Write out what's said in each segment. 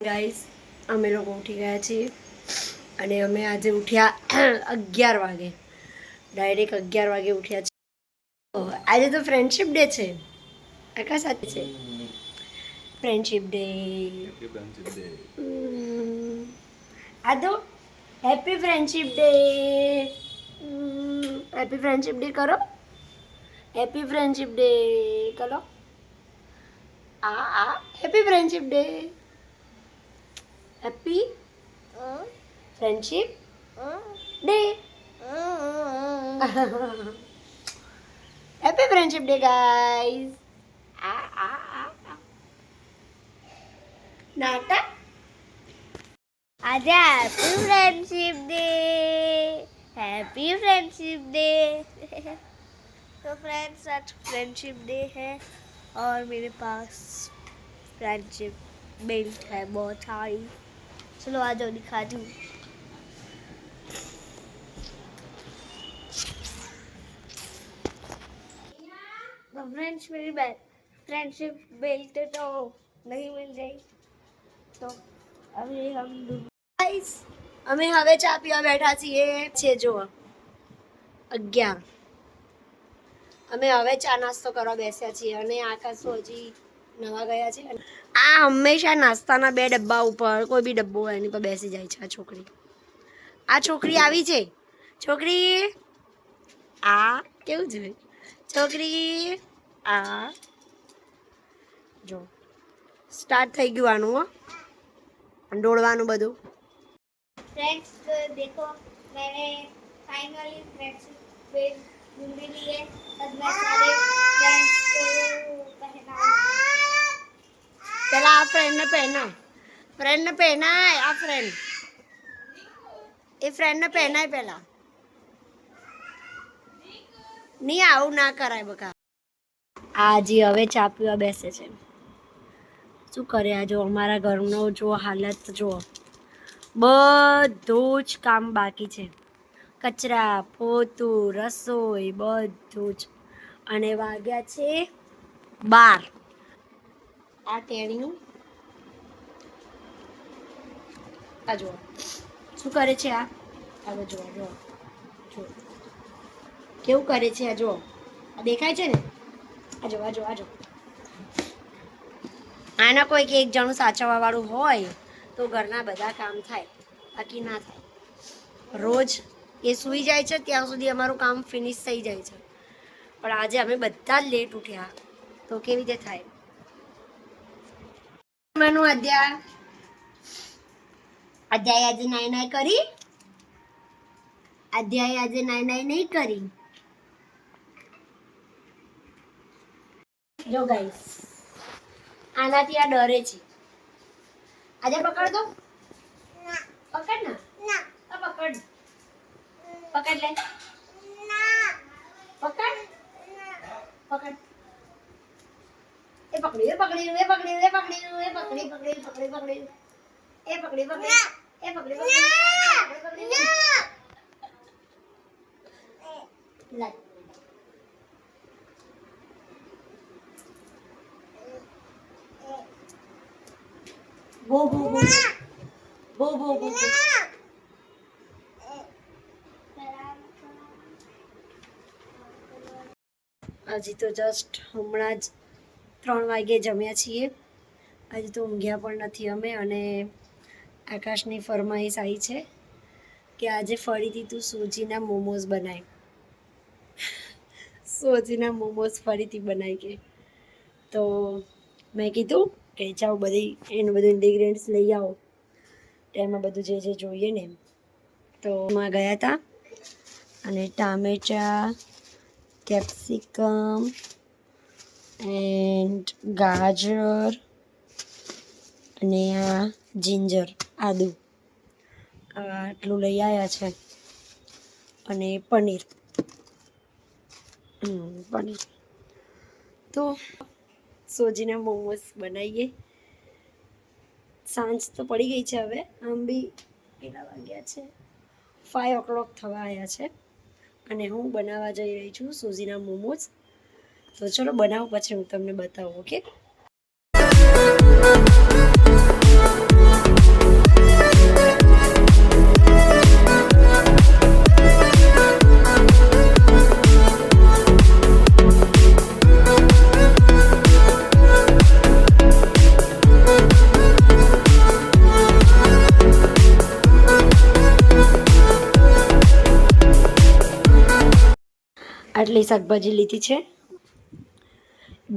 Guys અમે લોકો ઉઠી ગયા છીએ અને અમે આજે ઉઠ્યા 11 વાગે ડાયરેક્ટ 11 વાગે ઉઠ્યા છીએ આજે તો ફ્રેન્ડશિપ ડે છે આકા સાથે છે ફ્રેન્ડશિપ ડે આ તો હેપી ફ્રેન્ડશિપ ડે કરો હેપી ફ્રેન્ડશિપ ડે કરો આ happy friendship day Happy Friendship Day. Happy Friendship Day, guys. Nata. आज happy friendship day. Happy friendship day. तो फ्रेंड्स आज फ्रेंडशिप डे है और मेरे पास फ्रेंडशिप बेल्ट है बहुत सारी। चलो आ जाओ दिखाती हूँ। तो फ्रेंड्स मेरी फ्रेंडशिप बेल्ट तो नहीं मिल गई तो अभी हम गाइस અમે હવે ચા પીવા બેઠા છીએ જો 11 અમે હવે ચા નાસ્તો કરવા બેસ્યા છીએ અને આકાશ હજી નવા ગયા છે આ હંમેશા નાસ્તાના બે ડબ્બા ઉપર કોઈ બી ડબ્બો હોય એની પર બેસી જાય છે આ છોકરી આવી છે છોકરી આ કેવું છે છોકરી આ જો સ્ટાર્ટ થઈ ગયું આનું દોડવાનું બધું फ्रेंड्स तो देखो मैंने फाइनली फ्रेंडशिप बेल्ट ढूंढ ली है। अब मैं सारे फ्रेंड्स को पहनाऊंगी। पहला आप फ्रेंड ने पहना है आप फ्रेंड ये फ्रेंड ने पहना है पहला नहीं आવું ના કરાય બકા આજી હવે ચા પીવા બેસે છે શું કરે આ જો અમારા ઘરનો જો હાલત જો બધું જ કામ બાકી છે કચરા પોતું રસોઈ બધું જ અને વાગ્યા છે 12 આ ટેણીયું આ જો શું કરે છે આ જો કેવું કરે છે આ જો આ દેખાય છે ને આ જો આના કોઈ કે એક જણું સાચવવા વાળું હોય તો ઘરના બધા કામ થાય બાકી ના થાય રોજ એ સૂઈ જાય છે ત્યાં સુધી અમારું કામ ફિનિશ થઈ જાય છે પણ આજે અમે બધા જ લેટ ઉઠ્યા તો કેવી રીતે થાય મનુ અધ્યાય આજે નાઈ કરી અધ્યાય આજે નાઈ નહીં કરી જો ગાઈસ આનાથી આ ડરે છે आजा पकड़ दो ना पकड़ ना ना अब पकड़ ले ना पकड़ पकड़ ए पकड़ी ला बो હજી તો જસ્ટ હમણાં જ 3 વાગે જમ્યા છીએ આજે તો ઊંઘ્યા પણ નથી અમે અને આકાશની ફરમાઈશ આવી છે કે આજે ફરીથી તું સોજીના મોમોઝ બનાય સોજીના મોમોઝ ફરીથી બનાય કે તો મેં કીધું કે જાઓ બધી એનું બધું ઇન્ગ્રેડિયન્ટ્સ લઈ આવો તેમાં બધું જે જોઈએ ને તો એમાં ગયા હતા અને ટામેટા કેપ્સિકમ એન્ડ ગાજર અને આ જિંજર આદુ આટલું લઈ આવ્યા છે અને પનીર તો સોજીના મોમોસ બનાવીએ સાંજ તો પડી ગઈ છે હવે આમ બી કેટલા વાગ્યા છે 5 o'clock થવા આવ્યા છે અને હું બનાવવા જઈ રહી છું સોજીના મોમોસ તો ચલો બનાવું પછી હું તમને બતાવું ઓકે આટલી શાકભાજી લીધી છે,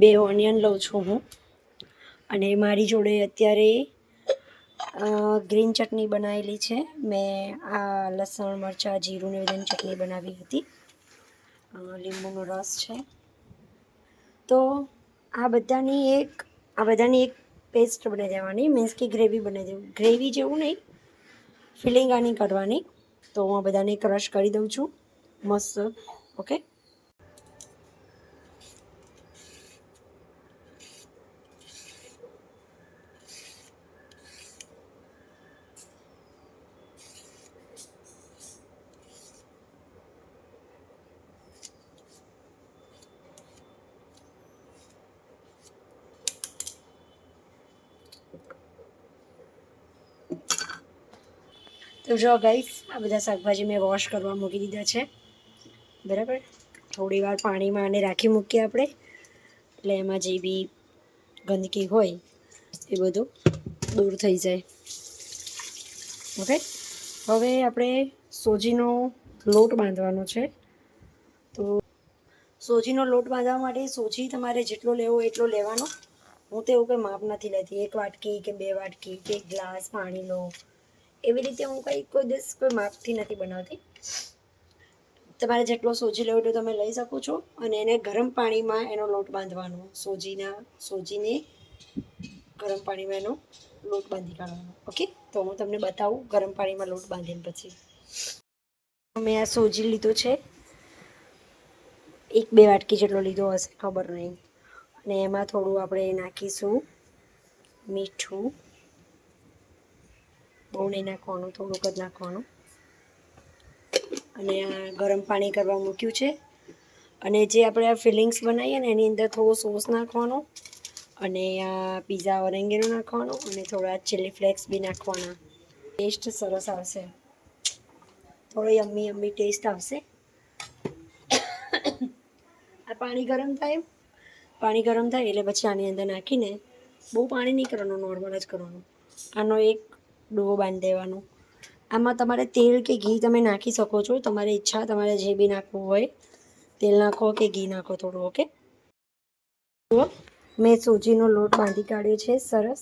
2 ઓનિયન લઉં છું હું, અને મારી જોડે અત્યારે ગ્રીન ચટણી બનાવેલી છે. મેં આ લસણ મરચાં જીરું ને બધાની ચટણી બનાવી હતી. લીંબુનો રસ છે. તો આ બધાની એક પેસ્ટ બનાવી દેવાની, મીન્સ કે ગ્રેવી બનાવી દેવું. ગ્રેવી જેવું નહીં, ફિલિંગ આની કરવાની. તો હું આ બધાને ક્રશ કરી દઉં છું મસ્ત. ઓકે, તો જો ગાઈસ, આ બધા શાકભાજી મેં વોશ કરવા મૂકી દીધા છે. બરાબર, થોડી વાર પાણીમાં આને રાખી મૂકીએ આપણે, એટલે એમાં જે બી ગંદકી હોય એ બધું દૂર થઈ જાય. ઓકે, હવે આપણે સોજીનો લોટ બાંધવાનો છે. તો સોજીનો લોટ બાંધવા માટે સોજી તમારે જેટલો લેવો એટલો લેવાનો. હું તો એવું કંઈ માપ નથી લેતી, 1 વાટકી કે 2 વાટકી કે 1 ગ્લાસ પાણી લો, એવી રીતે હું કોઈ દિવસ કોઈ માપથી નથી બનાવતી. તમારે જેટલો સોજી લેવો એટલો તમે લઈ શકો છો. અને એને ગરમ પાણીમાં એનો લોટ બાંધવાનો. સોજીને ગરમ પાણીમાં એનો લોટ બાંધી કાઢવાનો. ઓકે, તો હું તમને બતાવું ગરમ પાણીમાં લોટ બાંધીને પછી. મેં આ સોજી લીધો છે, 1-2 વાટકી જેટલો લીધો હશે, ખબર નહીં. અને એમાં થોડું આપણે નાખીશું મીઠું. બહુ નહીં નાખવાનું, થોડુંક જ નાખવાનું. અને આ ગરમ પાણી કરવા મૂક્યું છે. અને જે આપણે આ ફિલિંગ્સ બનાવીએ ને એની અંદર થોડો સોસ નાખવાનો, અને આ પીઝા ઓરેંગેનો નાખવાનો, અને થોડા ચીલી ફ્લેક્સ બી નાખવાના. ટેસ્ટ સરસ આવશે, થોડો યમ્મી ટેસ્ટ આવશે. આ પાણી ગરમ થાય એટલે પછી આની અંદર નાખીને, બહુ પાણી નહીં કરવાનું, નોર્મલ જ કરવાનું. આનો એક ડો બાંધી દેવાનો. આમાં તમારે તેલ કે ઘી તમે નાખી શકો છો, તમારી ઈચ્છા, તમારે જે બી નાખવું હોય. તેલ નાખો કે ઘી નાખો થોડું. ઓકે, મેં સોજીનો લોટ બાંધી કાઢ્યો છે સરસ.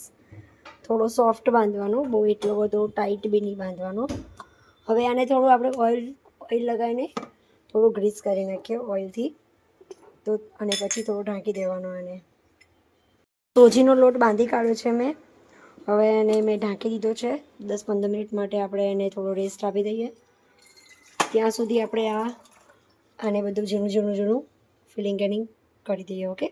થોડો સોફ્ટ બાંધવાનો, બહુ એટલો બધો ટાઈટ બી નહીં બાંધવાનો. હવે આને થોડું આપણે ઓઇલ લગાવીને થોડું ગ્રીસ કરી નાખીએ ઓઇલથી. તો અને પછી થોડું ઢાંકી દેવાનું આને. સોજીનો લોટ બાંધી કાઢ્યો છે મેં. હવે એને મેં ઢાંકી દીધો છે. 10-15 મિનિટ માટે આપણે એને થોડો રેસ્ટ આપી દઈએ. ત્યાં સુધી આપણે આને બધું ઝીણું ફિલિંગ કરી દઈએ. ઓકે,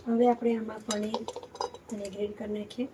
હવે આપણે આમાં પનીર અને ગ્રેડ કરી નાખીએ.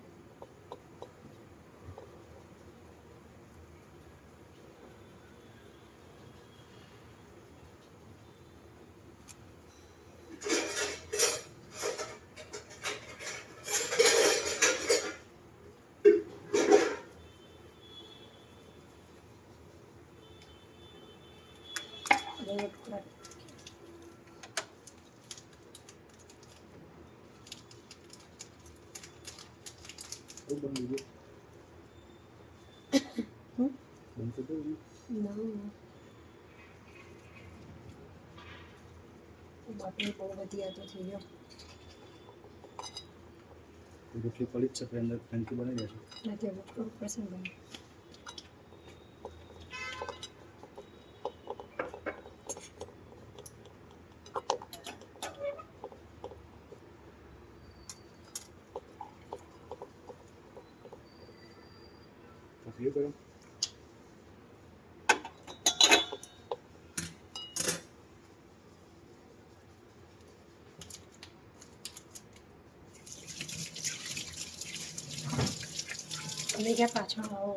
બાકી બહુ બધી આ તો થઈ ગયો. રોટલી પડી જ છે, અંદર ફેન્કી બની જશે. નથી હવે થોડું પસંદ બને. પછી કરો. તમે ક્યાં પાછળ આવો?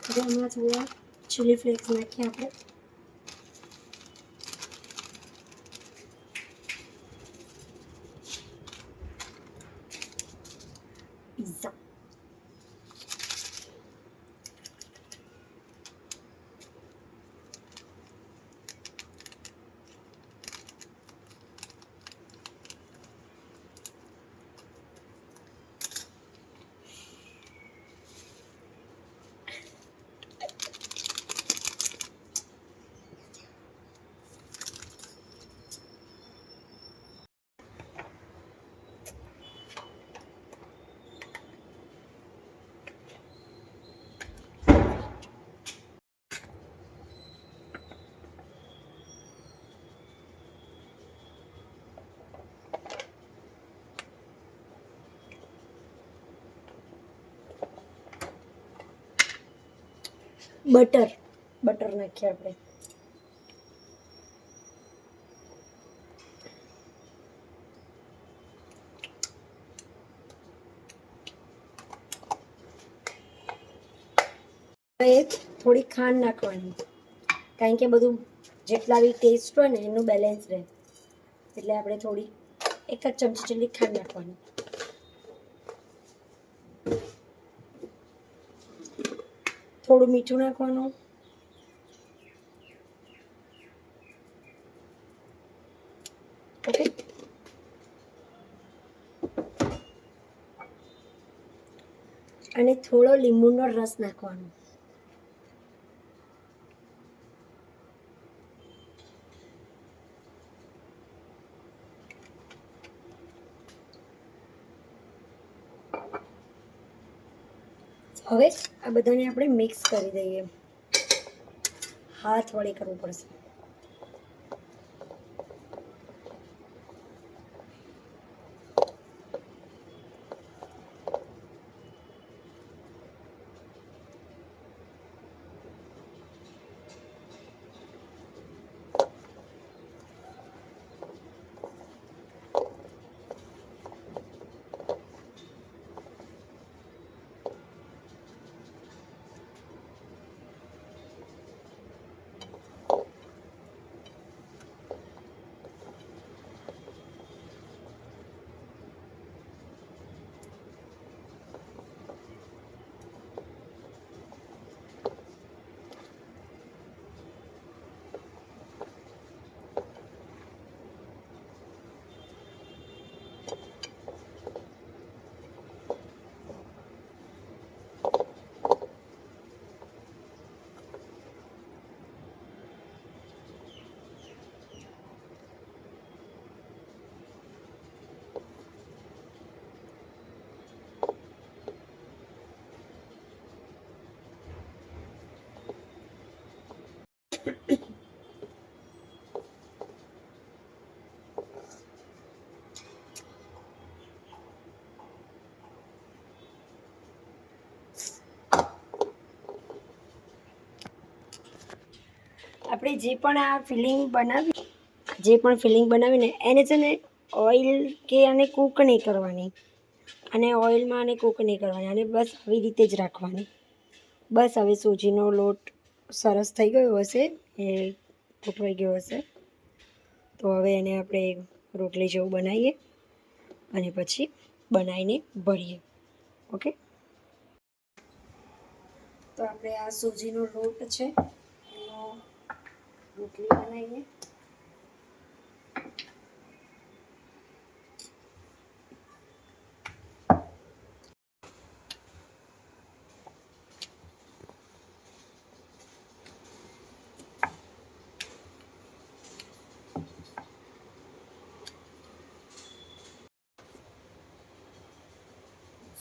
હવે હમણાં થોડા ચીલી ફ્લેક્સ નાખીએ આપણે. પિઝા. બટર નાખીએ આપણે. હવે થોડી ખાંડ નાખવાની, કારણ કે બધું જેટલા બી ટેસ્ટ હોય ને એનું બેલેન્સ રહે, એટલે આપણે થોડી 1 જ ચમચી જેટલી ખાંડ નાખવાની. થોડું મીઠું નાખવાનું. ઓકે, અને થોડો લીંબુનો રસ નાખવાનો. હવે આ બધાને આપણે મિક્સ કરી દઈએ. હાથ વડે કરવું પડશે. આપણે જે પણ ફિલિંગ બનાવીને એને છે ને ઓઇલ કે આને કૂક નહીં કરવાની, અને ઓઇલમાં આને કૂક નહીં કરવાની, અને બસ આવી રીતે જ રાખવાની. બસ હવે સૂજીનો લોટ સરસ થઈ ગયો હશે, એ ગોઠવાઈ ગયો હશે, તો હવે એને આપણે રોટલી જેવું બનાવીએ અને પછી બનાવીને ભરીએ. ઓકે, તો આપણે આ સૂજીનો લોટ છે એનો રોટલી બનાવીએ.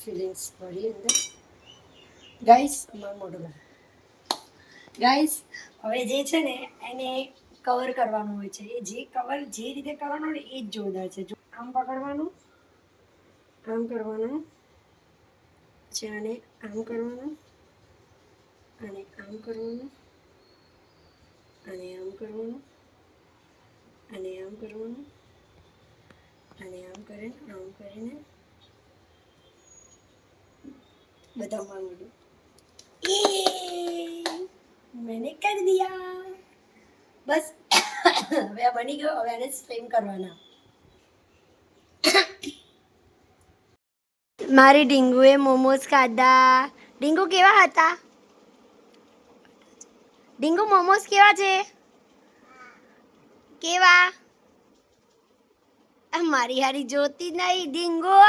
ફિલિંગ્સ ભરી અંદર. ગાઈસ, અમારું મોઢું ગાઈસ, હવે જે છે ને એને કવર કરવાનું હોય છે. એ જે રીતે કરવાનું હોય ને એ જ જોરદાર છે. જો આમ પકડવાનું, આમ કરવાનું, પછી આને આમ કરવાનું, અને આમ કરવાનું, અને આમ કરવાનું, અને આમ કરવાનું, અને આમ કરીને બધા માંગડું. मैंने कर दिया. बस હવે આ બની ગયો. હવે આને સ્ટીમ કરવાના. મારી ડીંગુએ મોમોસ ખાધા. ડીંગુ કેવા હતા? ડીંગુ મોમોસ કેવા છે? કેવા? મારી હારી જોતી નહીં ડીંગુ.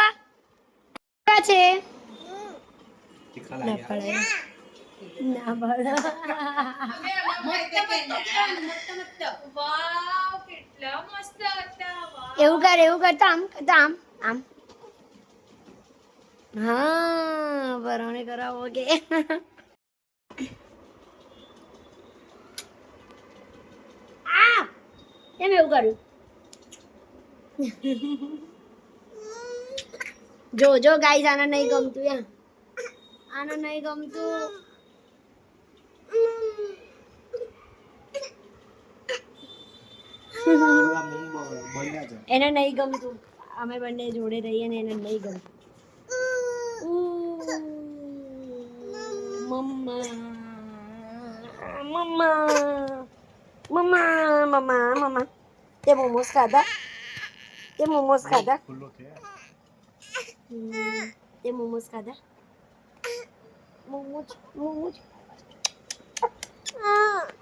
કેવા છે? તીખા ના લાગ્યા. પડે. ના પડે. એવું કર આમ આમ. હા બરાબર કરાવો કે. આ કેમ એવું કર્યું? જો ગાઈસ આને નહીં ગમતું યાર. આને નહીં ગમતું. થોડા મૂંગ બન્યા છે. એને નહીં ગમતું. અમે બંને જોડે રહીએ ને એને નહીં ગમતું. મમ્મા મમ્મા મમ્મા મમ્મા મમ્મા તે મોમોસ ખાધા? ખુલ્લો થયા. તે મોમોસ ખાધા? મોમોસ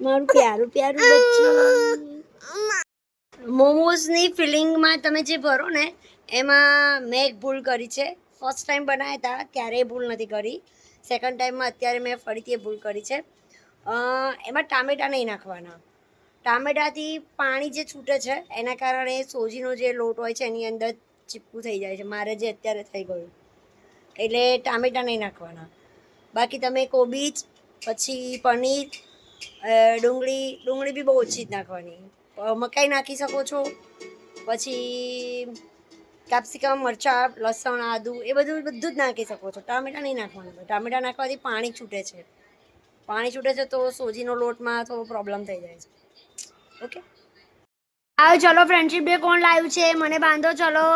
મારું પ્યારું બચ્ચું. મોમોસની ફિલિંગમાં તમે જે ભરો ને એમાં મેં એક ભૂલ કરી છે. ફર્સ્ટ ટાઈમ બનાવ્યા હતા ત્યારે એ ભૂલ નથી કરી. સેકન્ડ ટાઈમમાં અત્યારે મેં ફરીથી એ ભૂલ કરી છે. એમાં ટામેટાં નહીં નાખવાના. ટામેટાથી પાણી જે છૂટે છે એના કારણે સોજીનો જે લોટ હોય છે એની અંદર ચીપકું થઈ જાય છે. મારે જે અત્યારે થઈ ગયું. એટલે ટામેટાં નહીં નાખવાના. બાકી તમે કોબીજ, પછી પનીર, ડુંગળી બી બહુ ઓછી જ નાખવાની. મકાઈ નાખી શકો છો. પછી કેપ્સિકમ, મરચાં, લસણ, આદુ એ બધું જ નાખી શકો છો. ટામેટાં નહીં નાખવાના. ટામેટાં નાખવાથી પાણી છૂટે છે. તો સોજીનો લોટમાં થોડો પ્રોબ્લેમ થઈ જાય છે. ઓકે આવો ચલો ફ્રેન્ડશિપ ડે કોણ લાવ્યું છે? મને બાંધો ચલો.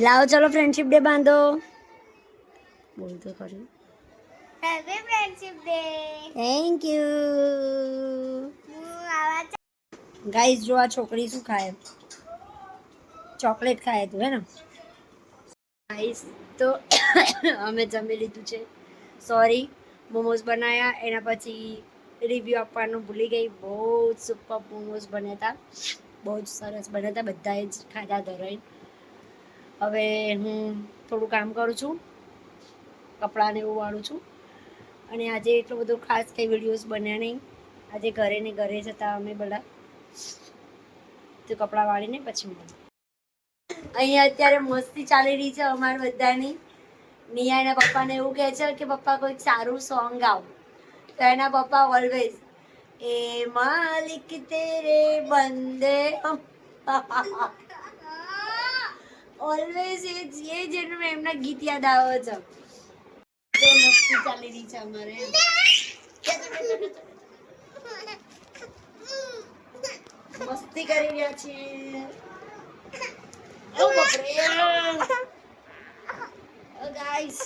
લાવો ચલો ફ્રેન્ડશિપ ડે બાંધો. બોલતો ખરી. Happy friendship day. Thank you guys. જો આ છોકરી શું ખાય? ચોકલેટ ખાય તું હે ને ગાઈસ. તો અમે જમી લીધું છે. સોરી મોમોસ બનાવ્યા એના પછી રિવ્યૂ આપવાનું ભૂલી ગઈ. બહુ જ સુપર મોમોસ બન્યા હતા. બહુ જ સરસ બન્યા હતા. બધાએ જ ખાધા ધરાઈ. હવે હું થોડું કામ કરું છું. કપડાને એવું વાળું છું. અને આજે એટલો બધો ખાસ કંઈ વિડીયોઝ બન્યા નહીં. આજે ઘરે જતા અમે બધા તો કપડાં વાળીને પછી મળ્યું. અહીંયા અત્યારે મસ્તી ચાલી રહી છે અમારા બધાની. નિયાના પપ્પાને એવું કહે છે કે પપ્પા કોઈક સારું સોંગ ગાઓ. તો એના પપ્પા ઓલવેઝ એ માલિક તેરે બંદે ઓલવેઝ એ જેનું એમના ગીત યાદ આવે છે. તો મસ્તી ચાલી રહી છે અમારે. મસ્તી કરી રહ્યા છીએ. ઓ બાપરે ગાઈસ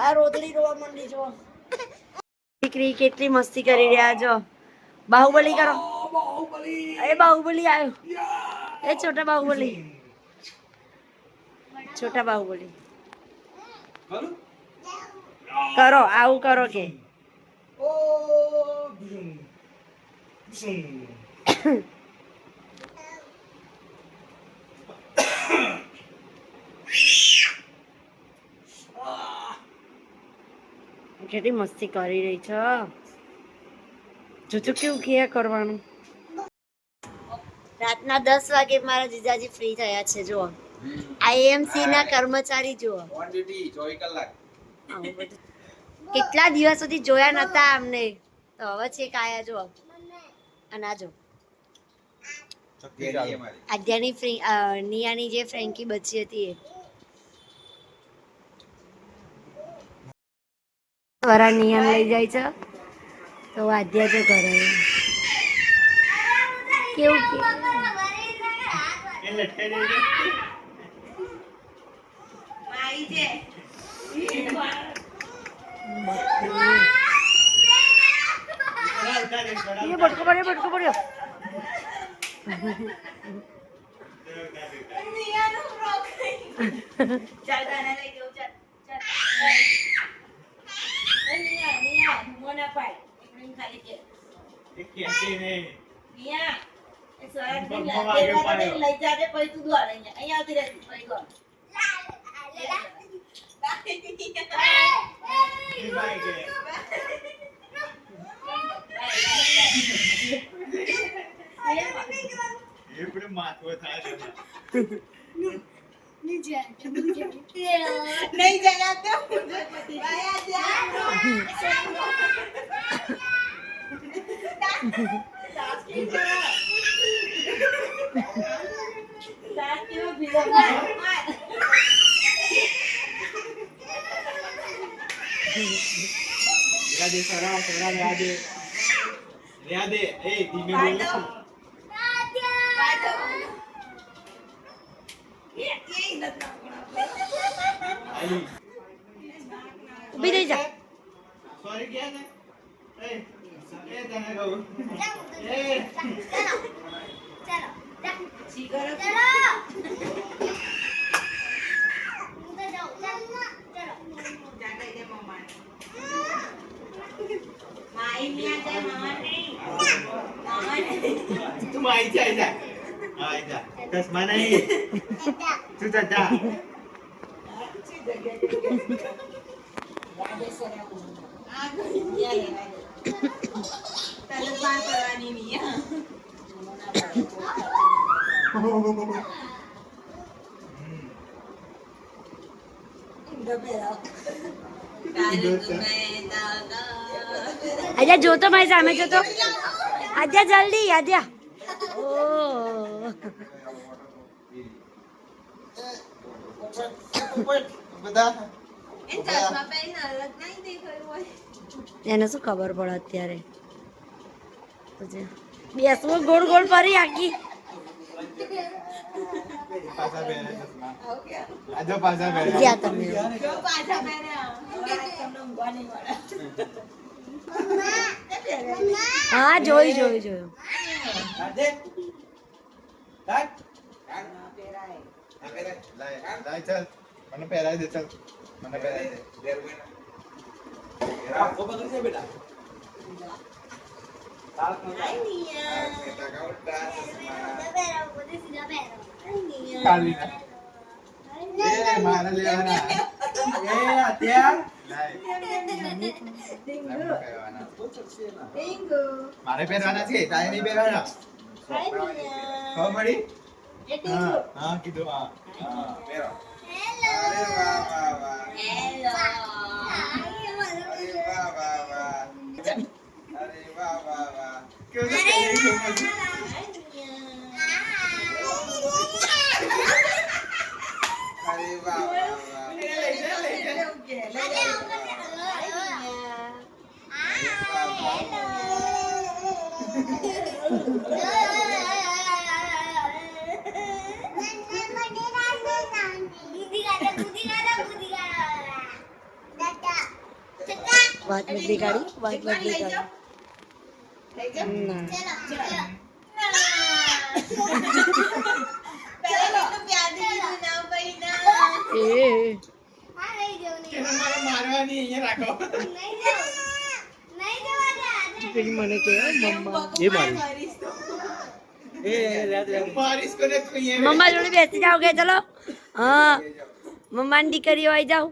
આ રોતડી રોવા માંડી. જો દીકરી કેટલી મસ્તી કરી રહ્યા. જો બાહુબલી કરો. એ બાહુબલી આવ્યો. એ છોટા બાહુબલી કરો. આવું કરો કે કેટલી મસ્તી કરી રહી છે. જોજો કેવું કે કરવાનું. રાતના 10 વાગે મારા જીજાજી ફ્રી થયા છે. જો આઈએમસી ના કર્મચારી જુઓ. ઓન ડ્યુટી 24 કલાક. કેટલા દિવસ સુધી જોયા નતા અમને. તો હવે છેક આયા. જો અને આ જો આદ્યાની નિયાની જે ફ્રેન્કી બચી હતી એ વરા નિયાન લઈ જાય છે. તો આદ્યા જો ઘરે કેવું બટકો પડ્યો. ઊભી રહી જા. તું માઈ જા જા આઈ જા ચશ્મા નહીં તું જા જા આજા જો તો મારી સામે જો તો. આજા જલ્દી આજા. ઓ એને શું ખબર પડે અત્યારે. બેસવું ગોળ ગોળ ફરી આખી. જ્યાં તમે હા જોયું. મને પહેરાવી દે ચાલ મને પહેરાવી દે બેટા મારે લેવાના મારે પહેરવાના છે તારે નહીં પહેરવાના ખબર પડી હા કીધું હા પહેરો અરે વાહ વાહ વાહ અરે વાહ વાહ વાહ કેવું છે અરે વાહ વાહ વાહ વાત બદલી કાઢી ના. મારવાની અહીંયા રાખો પેલી મને કે મમ્મા બારિશ કરે તો અહીંયા મમ્મા જોડે બેસી જાઓ કે ચલો. હા મમ્માની દીકરીઓ આવી જાઓ.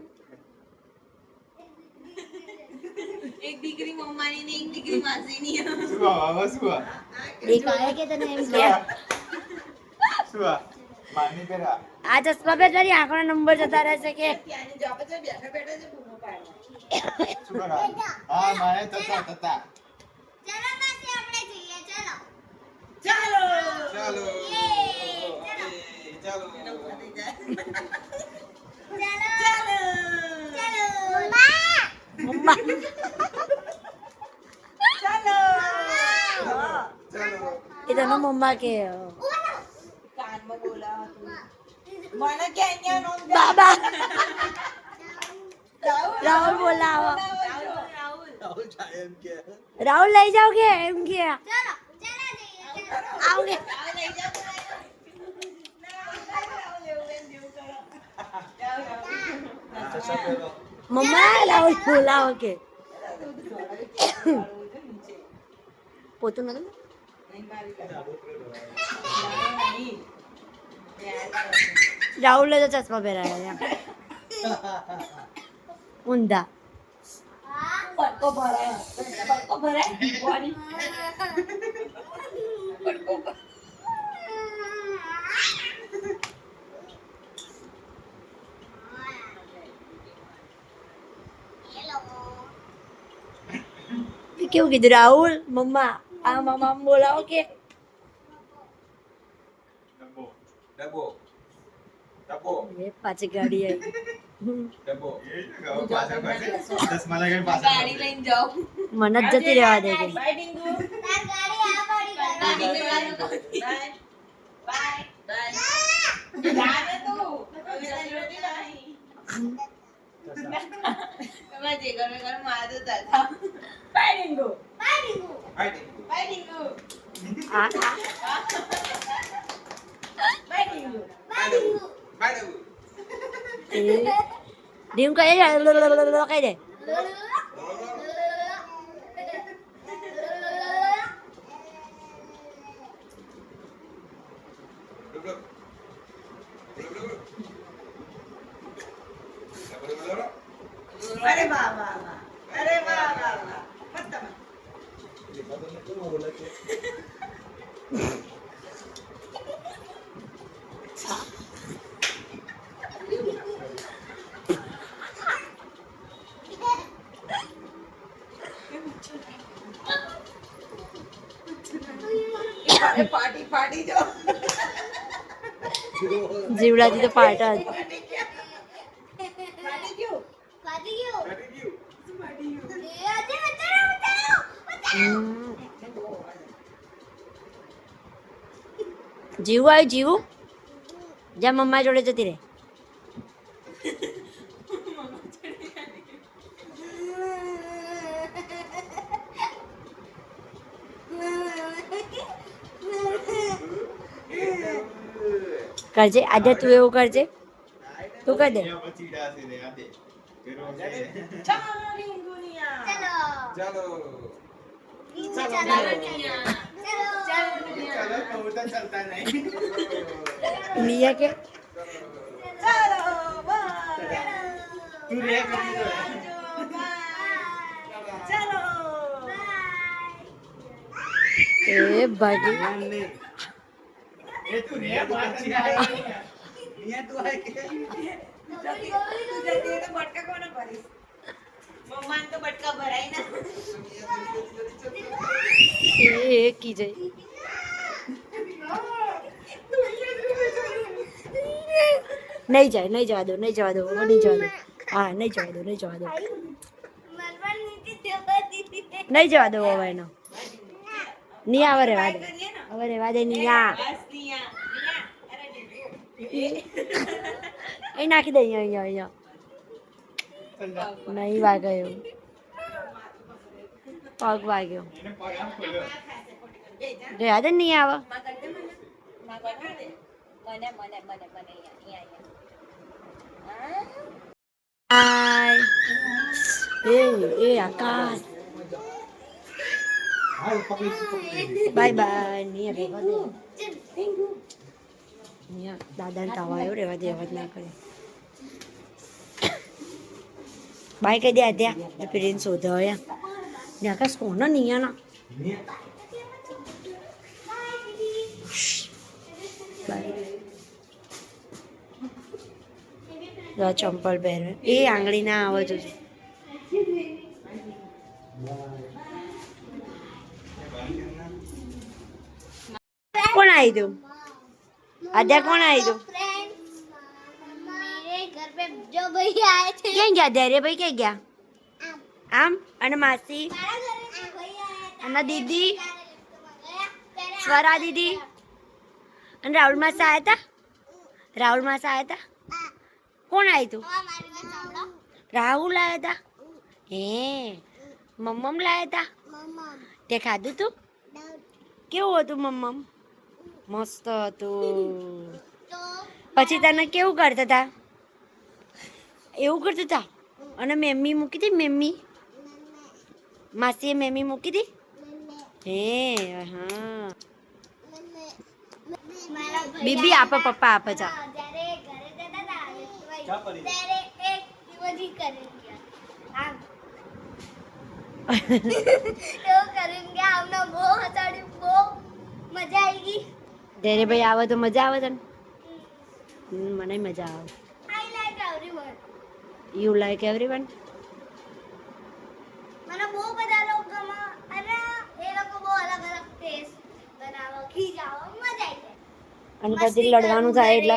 એક દીકરી મમ્માની ને એક દીકરી માસીની. દેખાય કે તને એમ કે આ ચશ્મા પહેરવાની આંખનો નંબર જતા રહેશે કે હા મારે તતા તતા ચાલો મમ્મા એ તને મમ્મા કે બાબા રાહુલ બોલાવો. રાહુલ લઈ જાઓ કે એમ કે આવો લાવો કે મમ્મા લાવો બોલાવો કે પોતું નતું રાહુલે તો ચશ્મા પહેરાયા ઊંધા કેવું કીધું રાહુલ મમ્મા આ મમ્મા બોલાવો કે ડબ્બો ડબ્બો એ પાછી ગાડી આવી ડબ્બો પાછળ ચશ્મા લગાવીને પાછળ મને જ જતી રહેવા દે કે આ ડીમ કહી દે કહી દે अरे वाह वाह वाह अरे वाह वाह वाह खत्म पार्टी पार्टी जो જીવડાથી તો પાટા જ पार्टी क्यों જીવું આવ્યું જીવું જા મમ્મા જોડે જતી રહે કરજે આજે તું એવું કરજે તું કરી દે चलो रिंगुनिया ચાલો ચલતા નહીં નિયા કે चलो बाय તું રે કરી દો चलो એ ભાગી એ તું રે પાછી આવી નિયા તું આય કે तुझे तो बटका कोण भरीस मम्मा तो बटका भराई ना એ કી જાય નહીં જાય નહીં જવા દો નહીં જવા દો હવે નહીં જવા દો હા નહીં જવા દો નહીં જવા દો નહીં જવા દો હવે એનો નહીં આવે રેવા દે હવે રેવા દે નિયા बस निया निया अरे એ નાખી દે અહીંયા અહીંયા અહીંયા નહીં વાગ્યો પગ વાગ્યો એને પગ આમ ખોલ્યો રેવા દે નહીં આવે હાય એ આકાશ હાલ પકડી બાય બાય નહીં રેવા દે અહીંયા દાદાને તાવ આવ્યો રેવા દે અવાજ ના કરે બાય કહી દે ત્યાં ફીરીને શોધો યા ને આકાશ કોનો નિયાના બાય ચંપલ પહેરે એ આંગળી ના આવે જોજો કોણ આવી તું આદ્યા કોણ આવી તું मेरे घर पे जो भैया आए थे ક્યાં ગયા ધૈર્ય ભાઈ ક્યાં ગયા આમ અને માસી અને દીદી સ્વરા દીદી અને રાહુલ માસા આવ્યા હતા રાહુલ માસા આવ્યા હતા કોણ આવ્યું તું રાહુલ આવ્યા હતા હે મમ્મમ લાવ્યા હતા તે ખાધું તું કેવું હતું મમ્મમ મસ્ત હતું. તો પછી તને કેવું કરતા હતા? એવું કરતા હતા. અને મેમ્મી મૂકી હતી મેમ્મી. માસીએ મેમ્મી મૂકી હતી. હે હા. મારા બીબી આપે પપ્પા આપે જા. જ્યારે ઘરે જતા હતા ક્યાં પડી? ત્યારે એક બધી કરી ગયા આમ એવું કરીને ગયા અમને બહુ હસાડ્યું બહુ મજા આવી ગઈ ત્યારે ભાઈ આવે તો મજા આવે તને? મને મજા આવે. I like everyone you like everyone? મને બહુ બધા લોકોમાં અને એ લોકો બહુ અલગ અલગ ટેસ્ટ બનાવો ખીજાવો મજા આવી જાય. અને પછી લડવાનું થાય એટલે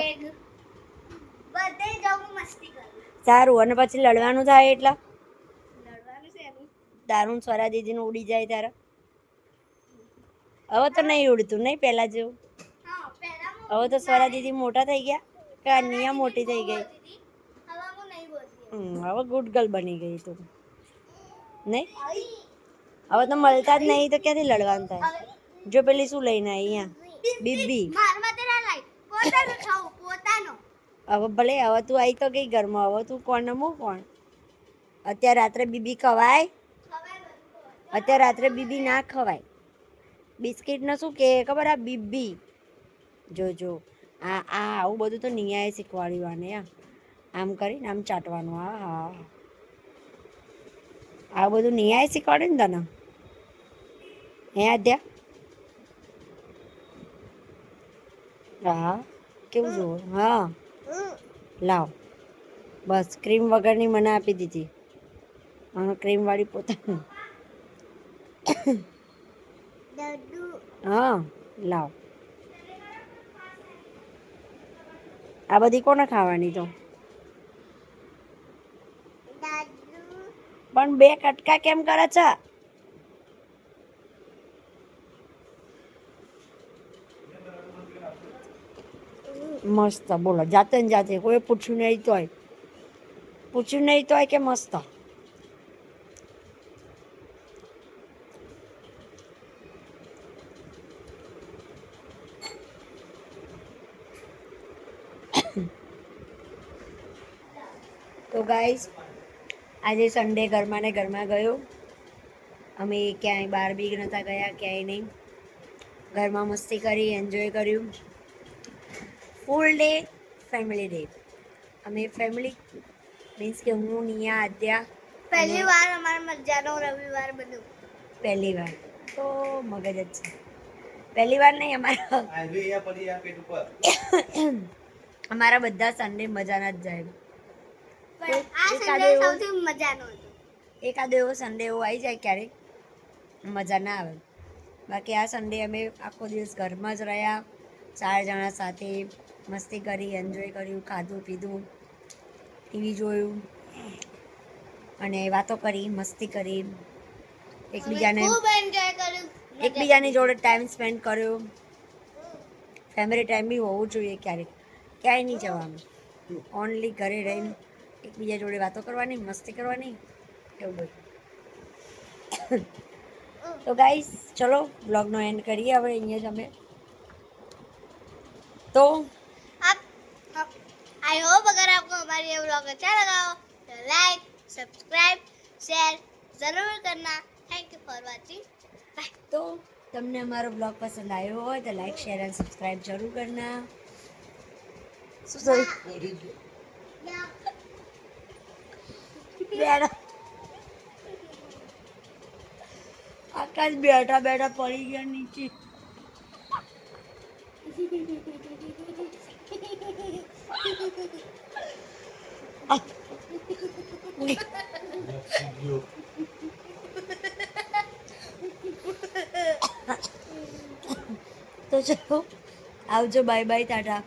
બધે જવું મસ્તી કરું. સારું. અને પછી લડવાનું થાય એટલે લડવાનું છે એનું. તારું ને સ્વરા દીદીનું ઉડી જાય ત્યારે હવે તો નહીં ઉડતું નહીં પહેલા જેવું. હા પહેલા હવે તો સ્વરા દીદી મોટા થઈ ગયા કે અનિયા મોટી થઈ ગઈ? હવે હું નહીં બોલતી. હવે ગુડ ગર્લ બની ગઈ તું નહીં? હવે તો મળતા જ નહીં તો ક્યાંથી લડવાનું થાય? જો પેલી શું લઈને આવી અહીંયા બીબી. મારમાં તે ના લાઈ પોતાનો ખાવ પોતાનો. હવે ભલે હવે તું આવી તો ગઈ ઘરમાં. હવે તું કોણ હું કોણ? અત્યારે રાત્રે બીબી ખવાય? અત્યારે રાત્રે બીબી ના ખવાય. બિસ્કિટને શું કે ખબર? આ બીબી. જો આ આવું બધું તો નિયાએ શીખવાડ્યું આને. આમ કરીને આમ ચાટવાનું. હા હા આવું બધું નિયાએ શીખવાડ્યું ને તને? હે આદ્યા? હા કેવું જુઓ? હા લાવ. બસ ક્રીમ વગરની મને આપી દીધી. અને ક્રીમ વાળી પોતાની. હા લાવ. આ બધી કોને ખાવાની તો? પણ બે કટકા કેમ કરે છે? મસ્ત. બોલો જાતે ને જાતે કોઈ પૂછ્યું નહીં તોય કે મસ્ત. તો ગાઈસ આજે સન્ડે ઘરમાં ને ઘરમાં ગયો. અમે ક્યાંય બહાર બી નહોતા ગયા, ક્યાંય નહીં. ઘરમાં મસ્તી કરી, એન્જોય કર્યું. Full day family day. અમે ફેમિલી મીન્સ કે હું નિયા આદ્યા પહેલી વાર અમારા મજાનો રવિવાર બન્યો. પહેલી વાર તો મગજ જ છે. પહેલી વાર નહીં અમારા અહીંયા પડી આ પેટ ઉપર. અમારા બધા સન્ડે મજાના જ જાય. પણ આ એકાદો સન્ડે એવો- સૌથી મજાનો હતો. એકાદો એવો સન્ડે એવો આવી જાય ક્યારેક મજા ના આવે. બાકી આ સન્ડે અમે આખો દિવસ ઘરમાં જ રહ્યા. 4 જણા સાથે મસ્તી કરી, એન્જોય કર્યું, ખાધું પીધું, ટીવી જોયું અને વાતો કરી, મસ્તી કરી. ખૂબ એન્જોય કર્યું. એકબીજાની જોડે ટાઈમ સ્પેન્ડ કર્યો. ફેમિલી ટાઈમ બી હોવું જોઈએ ક્યારેક. ક્યાંય નહીં જવાનું, ઓનલી ઘરે રહીને એકબીજા જોડે વાતો કરવાની, મસ્તી કરવાની, એવું બધું. तो गाइस चलो ब्लॉग नो एंड करिए હવે અહીંયા જ અમે. तो आई होप अगर आपको हमारी ये व्लॉग अच्छा लगा हो तो लाइक सब्सक्राइब शेयर जरूर करना. Thank you for watching. तो તમને અમારો બ્લોગ પસંદ આવ્યો હોય તો લાઈક શેર અને સબસ્ક્રાઇબ જરૂર કરના. શું સોરી આકાશ બેઠા બેઠા પડી ગયા નીચે. તો ચલો આવજો, બાય બાય, ટાટા.